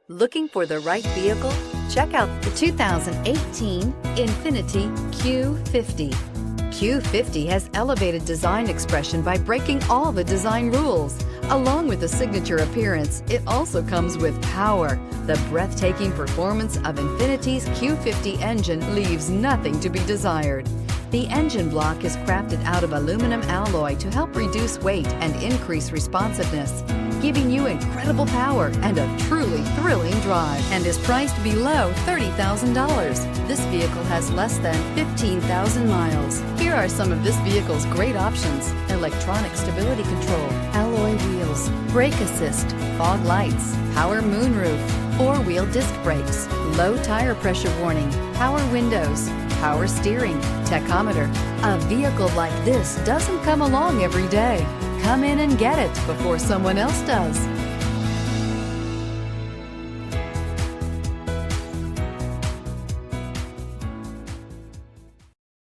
Looking for the right vehicle? Check out the 2018 Infiniti Q50. Q50 has elevated design expression by breaking all the design rules. Along with the signature appearance, it also comes with power. The breathtaking performance of Infiniti's Q50 engine leaves nothing to be desired. The engine block is crafted out of aluminum alloy to help reduce weight and increase responsiveness, giving you incredible power and a truly thrilling drive, and is priced below $30,000. This vehicle has less than 15,000 miles. Here are some of this vehicle's great options: electronic stability control, alloy wheels, brake assist, fog lights, power moonroof, four-wheel disc brakes, low tire pressure warning, power windows, power steering, tachometer. A vehicle like this doesn't come along every day. Come in and get it before someone else does.